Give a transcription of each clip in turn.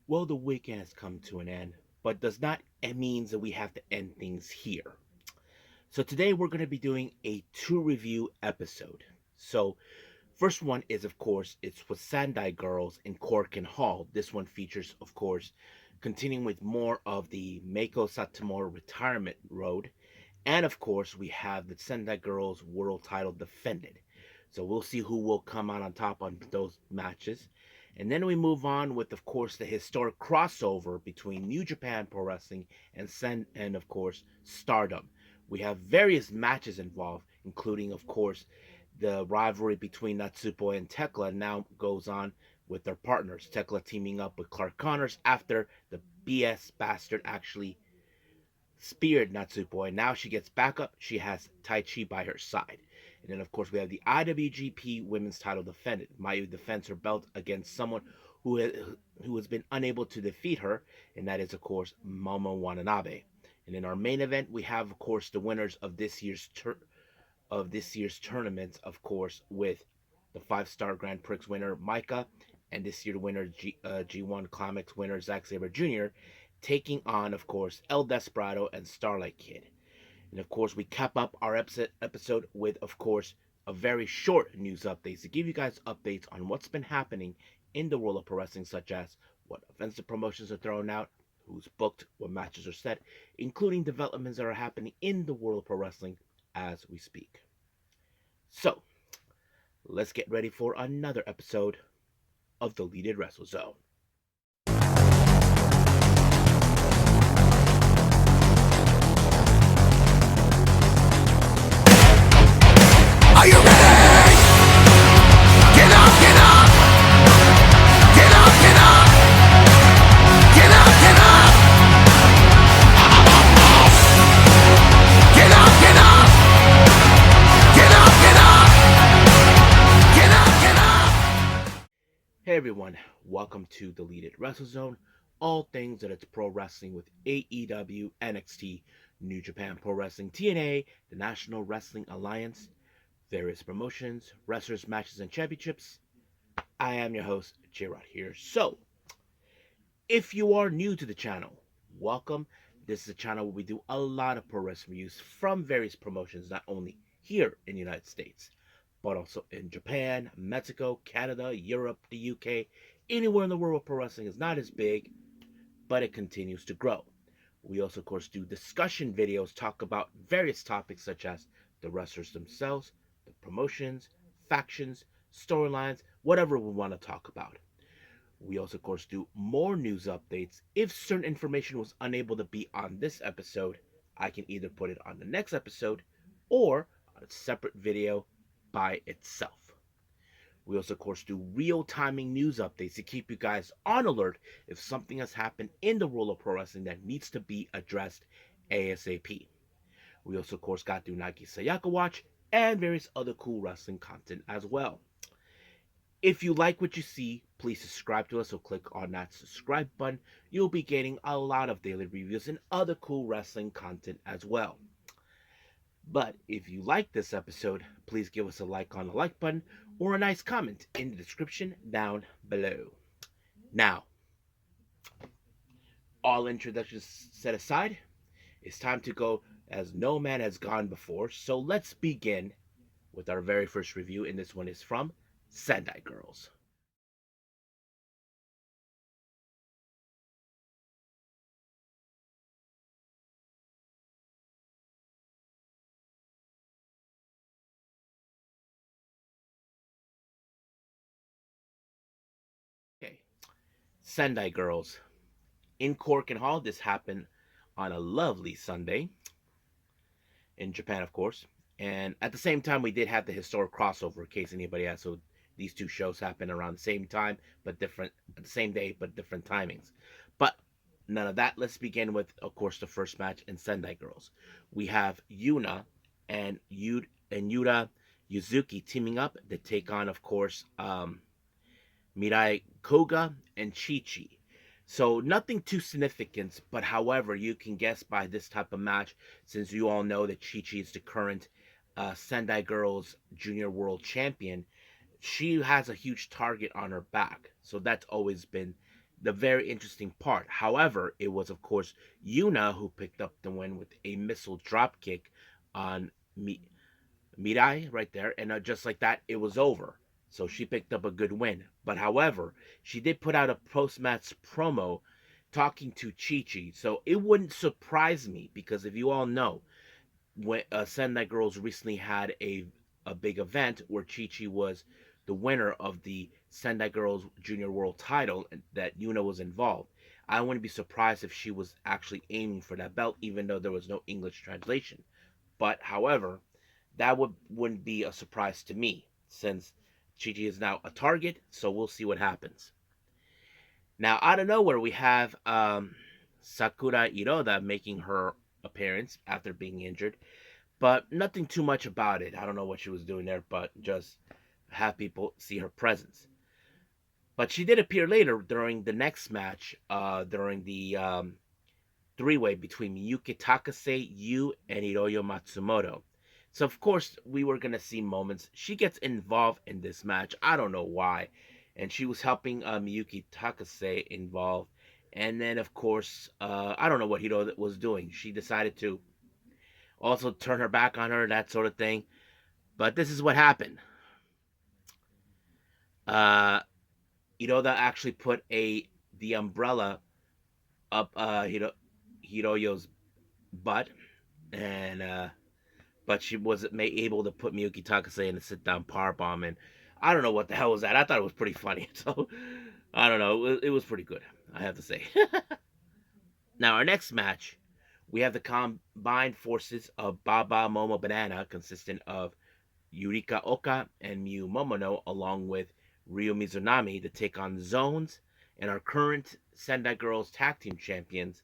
Well, the weekend has come to an end, but does not mean that we have to end things here. So today we're going to be doing a two review episode. So first one is, of course, it's with Sendai Girls in Korakuen Hall. This one features, of course, continuing with more of the Meiko Satomura retirement road. And of course, we have the Sendai Girls World title defended. So we'll see who will come out on top on those matches. And then we move on with, of course, the historic crossover between New Japan Pro Wrestling and of course, Stardom. We have various matches involved, including, of course, the rivalry between Natsupoi and Tekla now goes on with their partners. Tekla teaming up with Clark Connors after the BS bastard actually speared Natsupoi. Now she gets back up. She has Tai Chi by her side. And then, of course, we have the IWGP Women's title defended. Mayu defends her belt against someone who has been unable to defeat her, and that is, of course, Momo Watanabe. And in our main event, we have, of course, the winners of this year's tournament, of course, with the five-star Grand Prix winner Micah and this year's winner G1 Climax winner Zack Sabre Jr. taking on, of course, El Desperado and Starlight Kid. And of course, we cap up our episode with, of course, a very short news update to give you guys updates on what's been happening in the world of pro wrestling, such as what events and promotions are thrown out, who's booked, what matches are set, including developments that are happening in the world of pro wrestling as we speak. So, let's get ready for another episode of the Deleted Wrestle Zone. Are you ready? Get up, get up! Get up, get up! Get up, get up! Get up, get up! Get up, get up! Get up, get up! Hey everyone, welcome to Deleted Wrestle Zone. All things that it's pro wrestling with AEW, NXT, New Japan Pro Wrestling, TNA, the National Wrestling Alliance, various promotions, wrestlers, matches, and championships. I am your host, J-Rod here. So, if you are new to the channel, welcome. This is a channel where we do a lot of pro wrestling reviews from various promotions, not only here in the United States, but also in Japan, Mexico, Canada, Europe, the UK, anywhere in the world where pro wrestling is not as big, but it continues to grow. We also, of course, do discussion videos, talk about various topics such as the wrestlers themselves, the promotions, factions, storylines, whatever we want to talk about. We also, of course, do more news updates. If certain information was unable to be on this episode, I can either put it on the next episode or a separate video by itself. We also, of course, do real-timing news updates to keep you guys on alert if something has happened in the world of pro wrestling that needs to be addressed ASAP. We also, of course, got do Nike Sayaka Watch and various other cool wrestling content as well. If you like what you see, please subscribe to us, so click on that subscribe button. You'll be getting a lot of daily reviews and other cool wrestling content as well. But if you like this episode, please give us a like on the like button or a nice comment in the description down below. Now, all introductions set aside, it's time to go as no man has gone before. So let's begin with our very first review, and this one is from Sendai Girls. Okay, Sendai Girls. In Korakuen Hall, this happened on a lovely Sunday in Japan, of course. And at the same time, we did have the historic crossover, in case anybody asked. So these two shows happened around the same time, but different, at the same day, but different timings. But none of that. Let's begin with, of course, the first match in Sendai Girls. We have Yuna and Yuta Yuzuki teaming up to take on, of course, Mirai Koga and Chi Chi. So nothing too significant, but however, you can guess by this type of match, since you all know that Chi Chi is the current Sendai Girls Junior World Champion, she has a huge target on her back. So that's always been the very interesting part. However, it was, of course, Yuna who picked up the win with a missile drop kick on Mirai right there, and just like that, it was over. So she picked up a good win. But however, she did put out a post-match promo talking to Chi Chi. So it wouldn't surprise me because if you all know, when Sendai Girls recently had a big event where Chi Chi was the winner of the Sendai Girls Junior World title that Yuna was involved. I wouldn't be surprised if she was actually aiming for that belt, even though there was no English translation. But however, that wouldn't be a surprise to me since Chi Chi is now a target. So we'll see what happens. Now, out of nowhere, we have Sakura Iroda making her appearance after being injured, but nothing too much about it. I don't know what she was doing there, but just have people see her presence. But she did appear later during the next match, during the three-way between Miyuki Takase, Yu, and Hiroyo Matsumoto. So of course we were gonna see moments. She gets involved in this match. I don't know why, and she was helping Miyuki Takase involved. And then of course I don't know what Hiro was doing. She decided to also turn her back on her, that sort of thing. But this is what happened. Uh, Hiroda actually put the umbrella up Hiroyo's butt, and but she wasn't able to put Miyuki Takase in a sit down power bomb, and I don't know what the hell was that. I thought it was pretty funny, so I don't know. It was pretty good, I have to say. Now our next match, we have the combined forces of Baba Momo Banana, consistent of Yurika Oka and Miyu Momono, along with Ryo Mizunami, to take on Zones and our current Sendai Girls Tag Team Champions,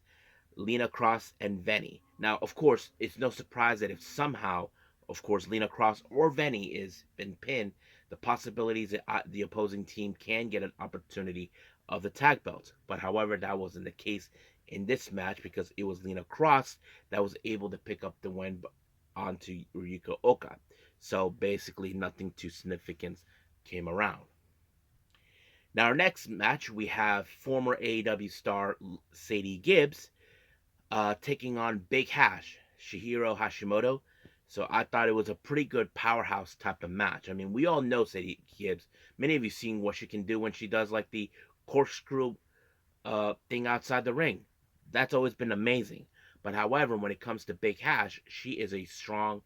Lena Cross and Veni. Now, of course, it's no surprise that if somehow, of course, Lena Cross or Veni is been pinned, the possibilities that the opposing team can get an opportunity of the tag belts. But however, that wasn't the case in this match because it was Lena Cross that was able to pick up the win onto Ryuko Oka. So basically, nothing too significant came around. Now, our next match, we have former AEW star Sadie Gibbs taking on Big Hash, Shihiro Hashimoto. So I thought it was a pretty good powerhouse type of match. I mean, we all know Sadie Gibbs. Many of you seen what she can do when she does like the corkscrew thing outside the ring. That's always been amazing. But however, when it comes to Big Hash, she is a strong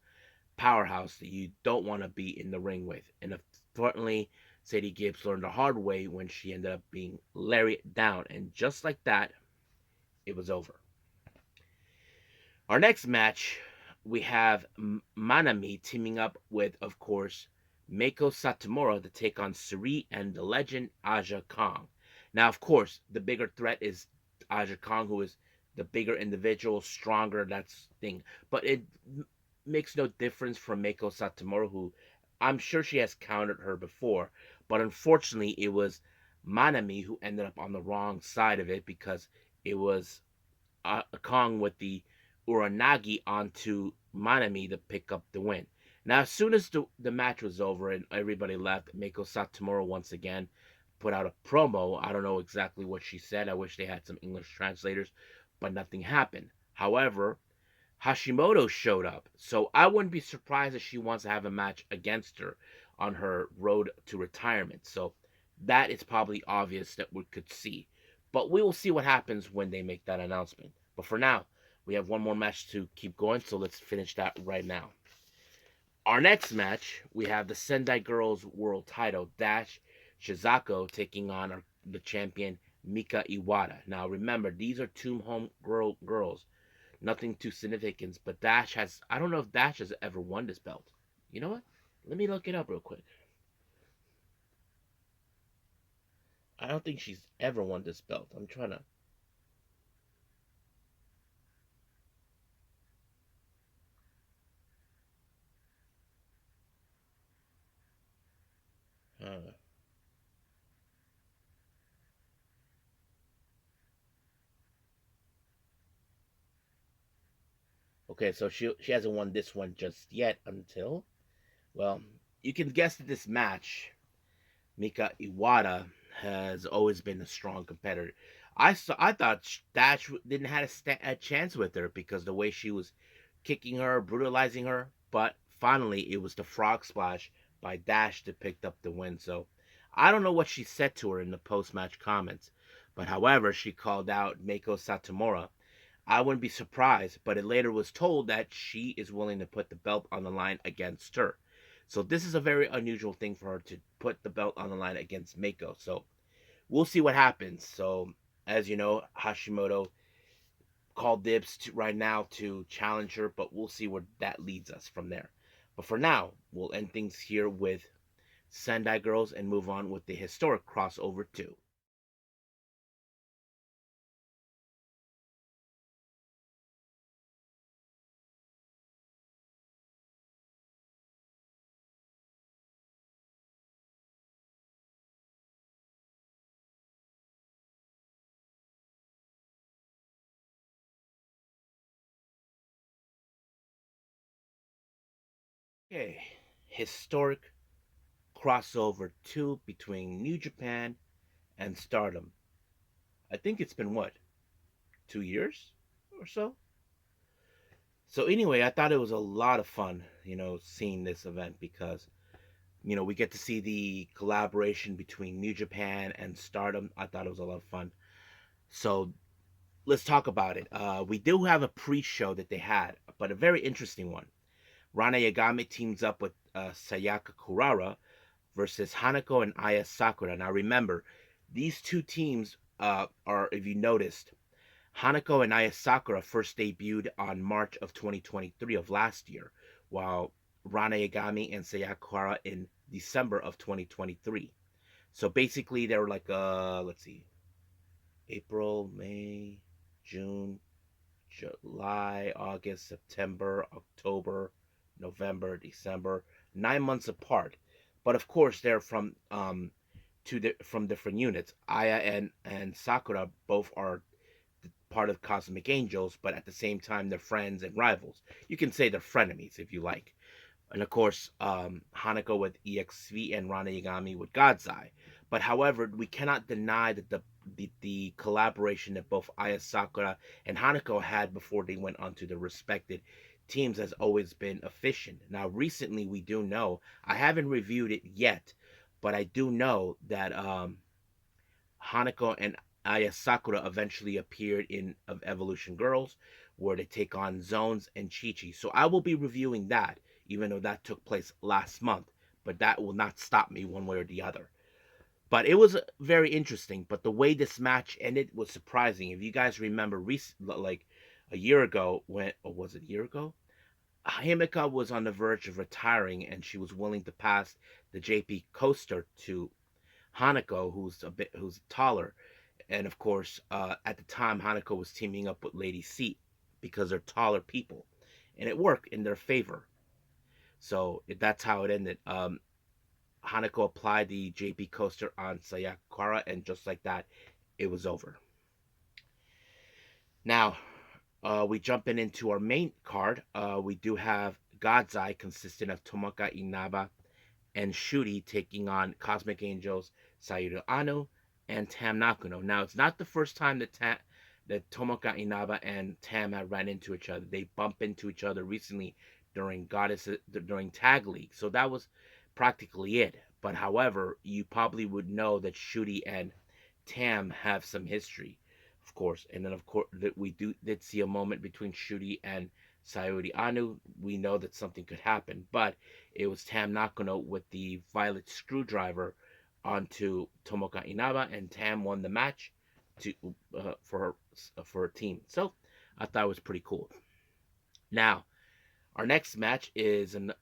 powerhouse that you don't want to be in the ring with. And unfortunately, Sadie Gibbs learned the hard way when she ended up being lariat down. And just like that, it was over. Our next match, we have Manami teaming up with, of course, Meiko Satomura to take on Suri and the legend Aja Kong. Now, of course, the bigger threat is Aja Kong, who is the bigger individual, stronger, that's thing. But it makes no difference from Meiko Satomura, who I'm sure she has countered her before. But unfortunately, it was Manami who ended up on the wrong side of it because it was Kong with the Uranagi onto Manami to pick up the win. Now, as soon as the match was over and everybody left, Meiko Satomura once again put out a promo. I don't know exactly what she said. I wish they had some English translators, but nothing happened. However, Hashimoto showed up, so I wouldn't be surprised if she wants to have a match against her on her road to retirement. So that is probably obvious that we could see. But we will see what happens when they make that announcement. But for now, we have one more match to keep going, so let's finish that right now. Our next match, we have the Sendai Girls World title, Dash Shizako taking on the champion Mika Iwata. Now remember, these are two home girls. Nothing too significant, but Dash has, I don't know if Dash has ever won this belt. You know what? Let me look it up real quick. I don't think she's ever won this belt. I'm trying to. Uh, okay, so she hasn't won this one just yet until, well, you can guess that this match, Mika Iwata has always been a strong competitor. I thought Dash didn't have a chance with her because the way she was kicking her, brutalizing her. But finally, it was the frog splash by Dash that picked up the win. So I don't know what she said to her in the post match comments, but however, she called out Meiko Satomura. I wouldn't be surprised, but it later was told that she is willing to put the belt on the line against her. So this is a very unusual thing for her to put the belt on the line against Meiko. So we'll see what happens. So as you know, Hashimoto called dibs right now to challenge her, but we'll see where that leads us from there. But for now, we'll end things here with Sendai Girls and move on with the historic crossover too. Okay, historic crossover 2 between New Japan and Stardom. I think it's been what, 2 years or so? So anyway, I thought it was a lot of fun, seeing this event because, we get to see the collaboration between New Japan and Stardom. I thought it was a lot of fun. So let's talk about it. We do have a pre-show that they had, but a very interesting one. Rana Yagami teams up with Sayaka Kurara versus Hanako and Aya Sakura. Now remember, these two teams are, if you noticed, Hanako and Aya Sakura first debuted on March of 2023 of last year, while Rana Yagami and Sayaka Kurara in December of 2023. So basically, they were like, let's see, April, May, June, July, August, September, October, November, December, 9 months apart. But of course, they're from different units. Aya and Sakura both are part of Cosmic Angels, but at the same time, they're friends and rivals. You can say they're frenemies if you like. And of course, Hanako with EXV and Rana Yagami with God's Eye. But however, we cannot deny that the collaboration that both Aya Sakura and Hanako had before they went on to the respected teams has always been efficient. Now, recently, we do know, I haven't reviewed it yet, but I do know that Hanako and Aya Sakura eventually appeared in of Evolution Girls, where they take on Zones and Chi Chi. So I will be reviewing that, even though that took place last month. But that will not stop me one way or the other. But it was very interesting. But the way this match ended was surprising. If you guys remember, like a year ago, when or was it a year ago? Himika was on the verge of retiring, and she was willing to pass the JP coaster to Hanako, who's taller, and of course, at the time, Hanako was teaming up with Lady Seat because they're taller people, and it worked in their favor. So that's how it ended. Hanako applied the JP coaster on Sayakara, and just like that, it was over. Now, we jumping into our main card. We do have God's Eye, consisting of Tomoka Inaba and Shuri taking on Cosmic Angels, Sayuri Ano, and Tam Nakuno. Now, it's not the first time that Tomoka Inaba and Tam have ran into each other. They bump into each other recently during Tag League, so that was practically it. But however, you probably would know that Shuri and Tam have some history, of course, and then of course that we did see a moment between Shuri and Sayuri Anu. We know that something could happen, but it was Tam Nakano with the violet screwdriver onto Tomoka Inaba, and Tam won the match to for her team. So I thought it was pretty cool. Now our next match is an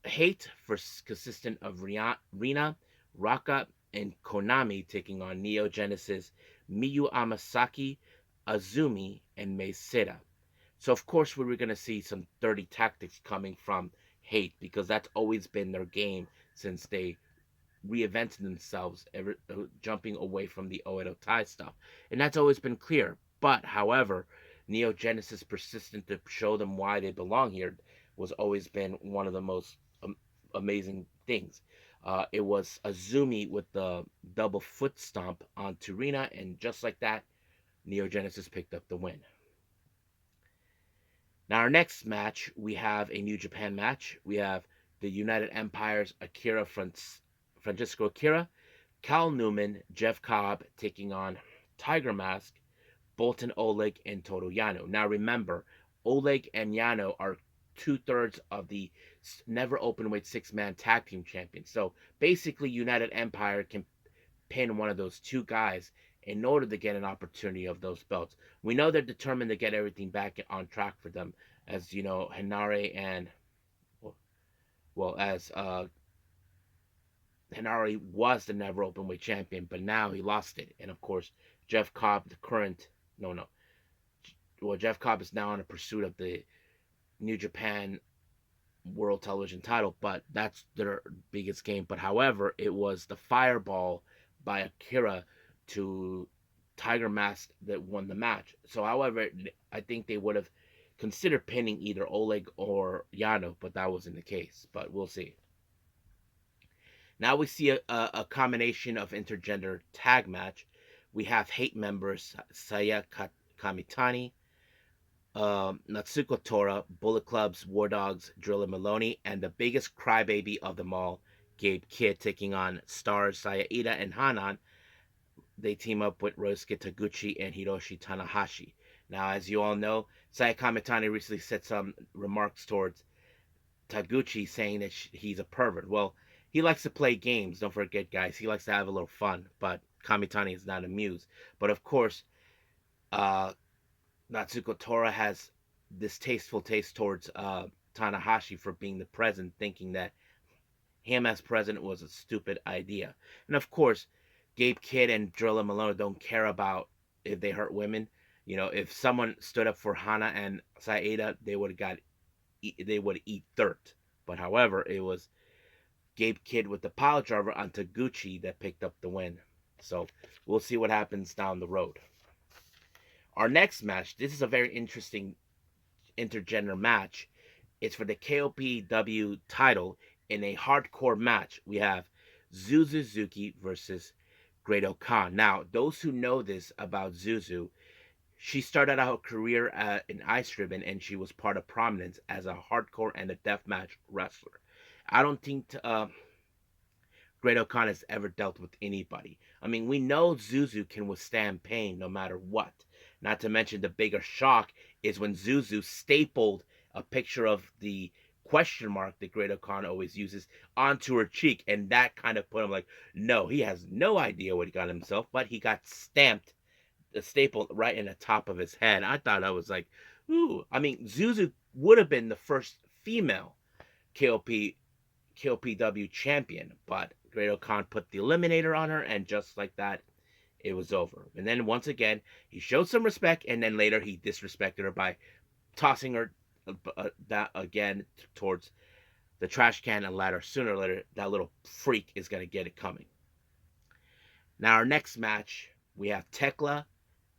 Hate for consistent of Rina, Raka, and Konami taking on Neo Genesis, Miyu Amasaki, Azumi, and Meisera. So of course we were gonna see some dirty tactics coming from Hate because that's always been their game since they reinvented themselves, jumping away from the Oedo Tai stuff, and that's always been clear. But however, Neo Genesis persistent to show them why they belong here was always been one of the most amazing things. It was Azumi with the double foot stomp on Turina, and just like that, Neo Genesis picked up the win. Now, our next match, we have a New Japan match. We have the United Empire's Francisco Akira, Cal Newman, Jeff Cobb taking on Tiger Mask, Bolton Oleg, and Toru Yano. Now, remember, Oleg and Yano are 2/3 of the never openweight 6-man tag team champions. So basically, United Empire can pin one of those two guys in order to get an opportunity of those belts. We know they're determined to get everything back on track for them, as you know, Hinare and well as Hinare was the never openweight champion, but now he lost it, and of course Jeff Cobb, the current no, well, Jeff Cobb is now in a pursuit of the New Japan World Television title, but that's their biggest game. But however, it was the fireball by Akira to Tiger Mask that won the match. So, however, I think they would have considered pinning either Oleg or Yano, but that wasn't the case. But we'll see. Now we see a combination of intergender tag match. We have Hate members Saya Kamitani, Natsuko Tora, Bullet Club's War Dogs, Drilla Maloney, and the biggest crybaby of them all, Gabe Kidd, taking on stars Saya Ida and Hanan. They team up with Ryosuke Taguchi and Hiroshi Tanahashi. Now, as you all know, Saya Kamitani recently said some remarks towards Taguchi saying that he's a pervert. Well, he likes to play games. Don't forget, guys. He likes to have a little fun, but Kamitani is not amused. But of course, uh, Natsuko Tora has distasteful taste towards Tanahashi for being the president, thinking that him as president was a stupid idea. And of course, Gabe Kidd and Drilla Malone don't care about if they hurt women. You know, if someone stood up for Hana and Saeda, they would eat dirt. But however, it was Gabe Kidd with the pile driver on Taguchi that picked up the win. So we'll see what happens down the road. Our next match, this is a very interesting intergender match. It's for the KOPW title in a hardcore match. We have Zuzuki versus Great-O-Khan. Now, those who know this about Zuzu, she started out her career in Ice Ribbon, and she was part of Prominence as a hardcore and a deathmatch wrestler. I don't think Great-O-Khan has ever dealt with anybody. I mean, we know Zuzu can withstand pain no matter what. Not to mention the bigger shock is when Zuzu stapled a picture of the question mark that Great-O-Khan always uses onto her cheek, and that kind of put him like, no, he has no idea what he got himself, but he got stamped, the staple right in the top of his head. I thought I was like, ooh. I mean, Zuzu would have been the first female KOPW champion, but Great-O-Khan put the eliminator on her, and just like that, it was over. And then once again, he showed some respect, and then later he disrespected her by tossing her that again towards the trash can and ladder. Sooner or later, that little freak is going to get it coming. Now, our next match, we have Tekla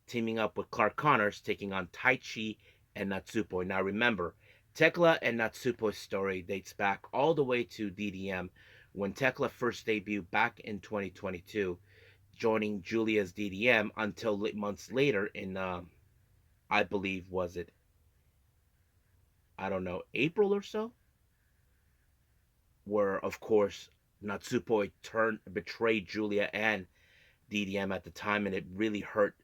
teaming up with Clark Connors, taking on Taichi and Natsupoi. Now, remember, Tekla and Natsupoi's story dates back all the way to DDM when Tekla first debuted back in 2022, joining Julia's DDM until months later in, I believe, was it, I don't know, April or so? Where, of course, Natsupoi betrayed Julia and DDM at the time, and it really hurt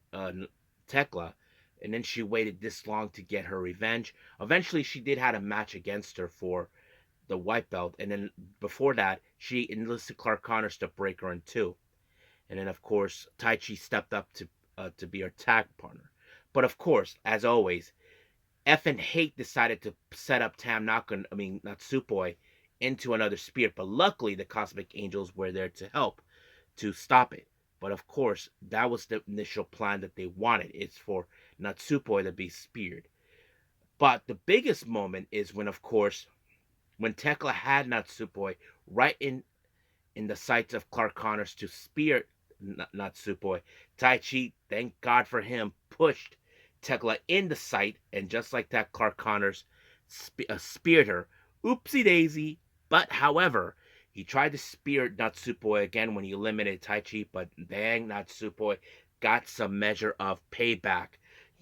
Tekla. And then she waited this long to get her revenge. Eventually, she did have a match against her for the white belt, and then before that, she enlisted Clark Connors to break her in two. And then, of course, Taichi stepped up to be her tag partner. But of course, as always, F and Hate decided to set up Natsupoi into another spirit. But luckily, the Cosmic Angels were there to help to stop it. But of course, that was the initial plan that they wanted. It's for Natsupoi to be speared. But the biggest moment is when, of course, when Tekla had Natsupoi right in the sights of Clark Connors to spear Natsupoi, Taichi, thank God for him, pushed Tekla in the sight, and just like that, Clark Connors speared her. Oopsie daisy. But however, He tried to spear Natsupoi again when he eliminated Taichi, but dang, Natsupoi got some measure of payback.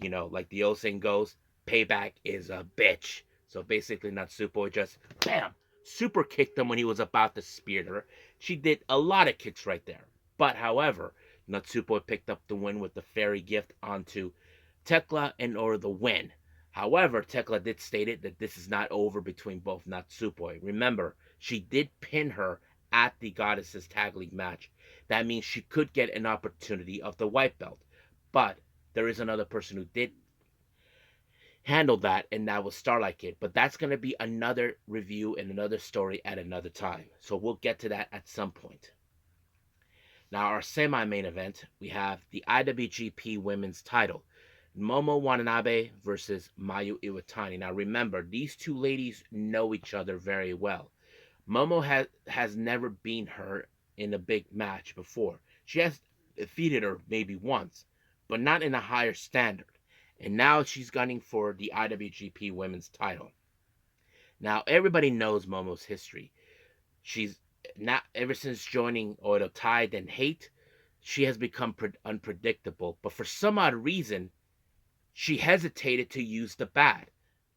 Like the old saying goes, payback is a bitch. So basically, Natsupoi just, bam, super kicked him when he was about to spear her. She did a lot of kicks right there. But however, Natsupoi picked up the win with the fairy gift onto Tekla in order to win. However, Tekla did state it that this is not over between both Natsupoi. Remember, she did pin her at the Goddesses Tag League match. That means she could get an opportunity of the white belt. But there is another person who did handle that, and that was Starlight Kid. But that's going to be another review and another story at another time. So we'll get to that at some point. Now, our semi main event, we have the IWGP Women's title. Momo Watanabe versus Mayu Iwatani. Now remember, these two ladies know each other very well. Momo has never beaten her in a big match before. She has defeated her maybe once, but not in a higher standard. And now she's gunning for the IWGP Women's title. Now everybody knows Momo's history. She's not ever since joining Oedo Tai then Hate, she has become unpredictable. But for some odd reason, she hesitated to use the bat.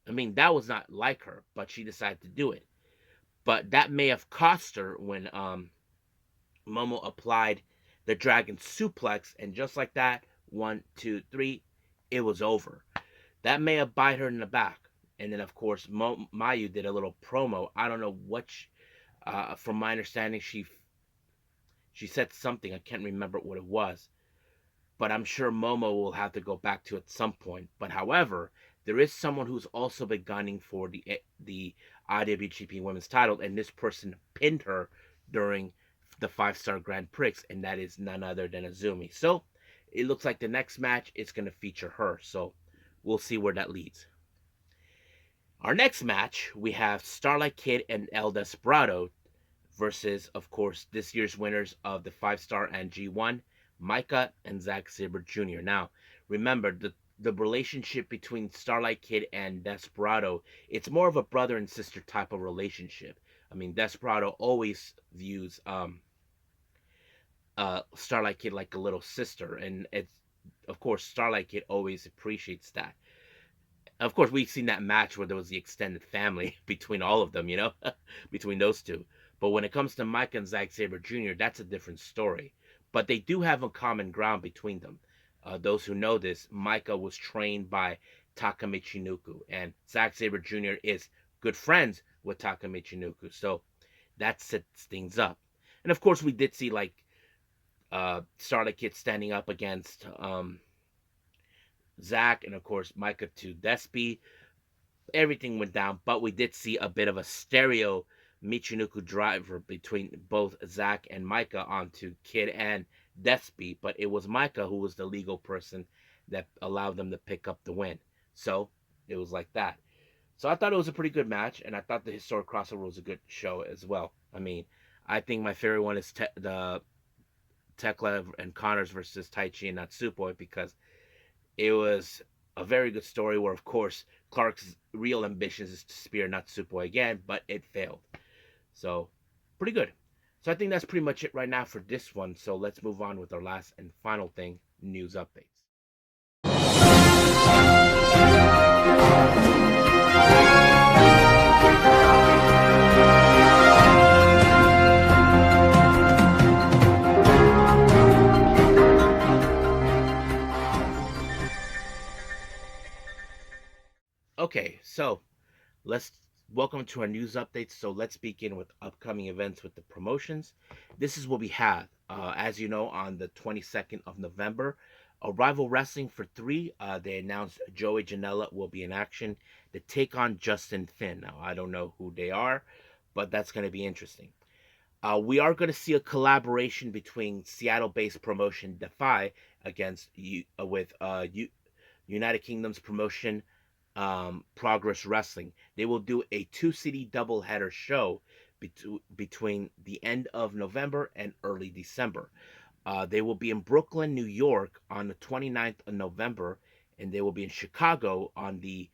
I mean, that was not like her, but she decided to do it. But that may have cost her when Momo applied the dragon suplex, and just like that, 1, 2, 3, it was over. That may have bite her in the back. And then, of course, Mayu did a little promo. I don't know what, from my understanding, she said something. I can't remember what it was. But I'm sure Momo will have to go back to at some point. But however, there is someone who's also been gunning for the IWGP Women's title, and this person pinned her during the 5-star Grand Prix, and that is none other than Azumi. So it looks like the next match is going to feature her. So we'll see where that leads. Our next match, we have Starlight Kid and El Desperado versus, of course, this year's winners of the 5-star and G1, Micah and Zack Sabre Jr. Now, remember, the relationship between Starlight Kid and Desperado, it's more of a brother and sister type of relationship. I mean, Desperado always views Starlight Kid like a little sister, and it's, of course, Starlight Kid always appreciates that. Of course, we've seen that match where there was the extended family between all of them, between those two. But when it comes to Mike and Zack Sabre Jr., that's a different story. But they do have a common ground between them. Those who know this, Micah was trained by Taka Michinoku, and Zack Sabre Jr. is good friends with Taka Michinoku, so that sets things up. And of course, we did see like Starlight Kid standing up against Zack, and of course Micah to Despy. Everything went down, but we did see a bit of a stereo Michinoku driver between both Zack and Micah onto Kid and Despy, but it was Micah who was the legal person that allowed them to pick up the win. So it was like that. So I thought it was a pretty good match, and I thought the historic crossover was a good show as well. I mean, I think my favorite one is the Tekla and Connors versus Taichi and Natsupoi, because it was a very good story where, of course, Clark's real ambitions is to spear Natsupoi again, but it failed. So, pretty good. So I think that's pretty much it right now for this one. So let's move on with our last and final thing, news updates. Okay, so let's welcome to our news updates. So let's begin with upcoming events with the promotions. This is what we have. As you know, on the 22nd of November, Arrival Wrestling for 3, they announced Joey Janela will be in action to take on Justin Finn. Now, I don't know who they are, but that's going to be interesting. We are going to see a collaboration between Seattle-based promotion DEFY against with United Kingdom's promotion Progress Wrestling. They will do a 2-city doubleheader show between the end of November and early December. They will be in Brooklyn, New York on the 29th of November, and they will be in Chicago on the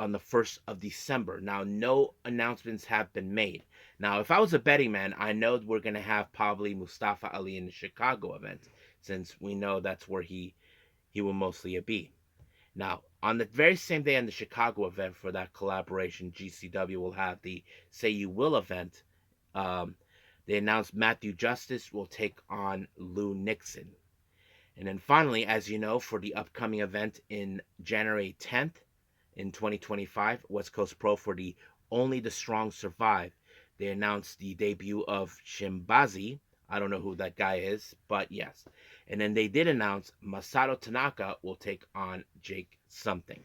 on the 1st of December. Now, no announcements have been made. Now, if I was a betting man, I know we're going to have probably Mustafa Ali in the Chicago event, since we know that's where he will mostly be. Now, on the very same day on the Chicago event for that collaboration, GCW will have the Say You Will event. Um, they announced Matthew Justice will take on Lou Nixon. And then finally, as you know, for the upcoming event in January 10th in 2025, West Coast Pro for the Only the Strong Survive, they announced the debut of Shimbazi. I don't know who that guy is, but yes. And then they did announce Masato Tanaka will take on Jake something.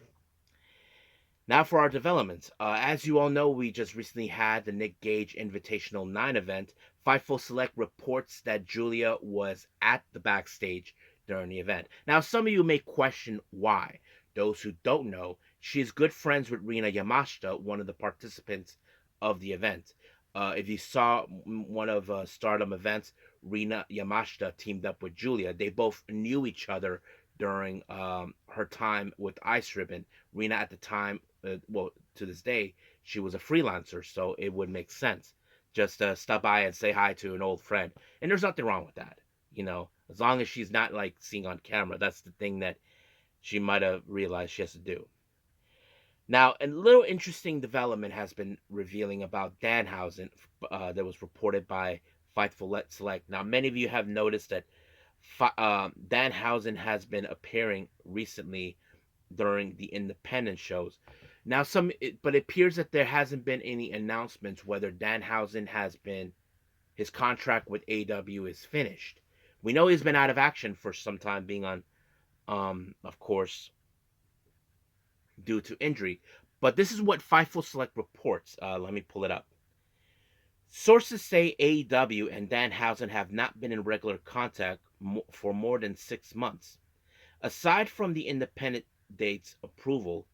Now for our developments. As you all know, we just recently had the Nick Gage Invitational 9 event. Fightful Select reports that Giulia was at the backstage during the event. Now, some of you may question why. Those who don't know, she is good friends with Rina Yamashita, one of the participants of the event. If you saw one of Stardom events, Rina Yamashita teamed up with Giulia. They both knew each other during her time with Ice Ribbon. Rina at the time, well, to this day, she was a freelancer, so it would make sense just to stop by and say hi to an old friend. And there's nothing wrong with that, as long as she's not like seeing on camera. That's the thing that she might have realized she has to do. Now, a little interesting development has been revealing about Danhausen that was reported by Fightful Select. Now, many of you have noticed that Danhausen has been appearing recently during the independent shows. Now, but it appears that there hasn't been any announcements whether Danhausen has been his contract with AW is finished. We know he's been out of action for some time, being on, of course, due to injury. But this is what Fightful Select reports. Let me pull it up. Sources say AEW and Danhausen have not been in regular contact for more than 6 months. Aside from the independent date's approval,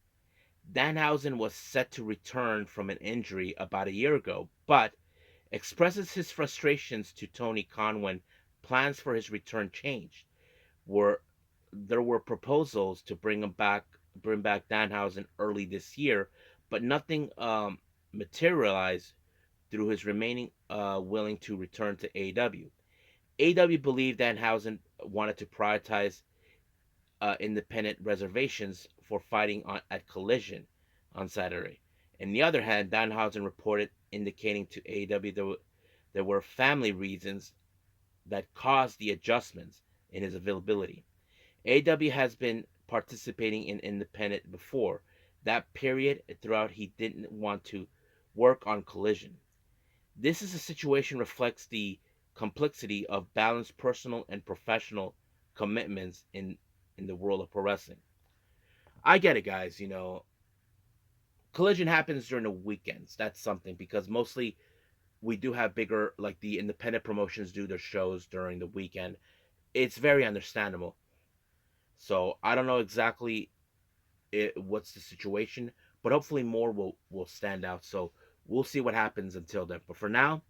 Danhausen was set to return from an injury about a year ago, but expresses his frustrations to Tony Khan when plans for his return changed. There were proposals to bring back Danhausen early this year, but nothing materialized through his remaining willing to return to AEW. AEW believed Danhausen wanted to prioritize independent reservations for fighting at Collision on Saturday. On the other hand, Danhausen reported indicating to AEW there were family reasons that caused the adjustments in his availability. AEW has been participating in independent before that period. Throughout, he didn't want to work on Collision. This is a situation reflects the complexity of balanced personal and professional commitments in the world of pro wrestling. I get it, guys. Collision happens during the weekends. That's something because mostly we do have bigger, like the independent promotions do their shows during the weekend. It's very understandable. So I don't know exactly what's the situation, but hopefully more will stand out. So we'll see what happens until then. But for now,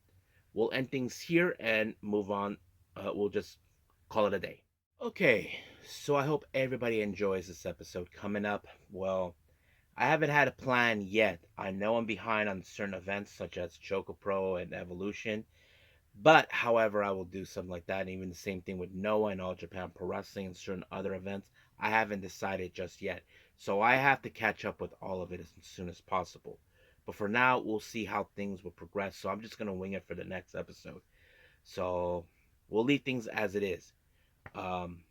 we'll end things here and move on. We'll just call it a day. Okay, so I hope everybody enjoys this episode. Coming up, well, I haven't had a plan yet. I know I'm behind on certain events such as Choco Pro and Evolution, but however, I will do something like that. And even the same thing with Noah and All Japan Pro Wrestling and certain other events. I haven't decided just yet, so I have to catch up with all of it as soon as possible. But for now, we'll see how things will progress. So I'm just gonna wing it for the next episode. So we'll leave things as it is. Um,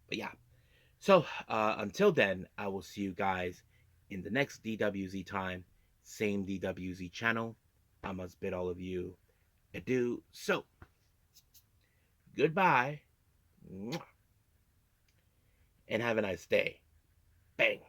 but yeah. So until then, I will see you guys in the next DWZ time, same DWZ channel. I must bid all of you adieu. So goodbye, and have a nice day. Bang.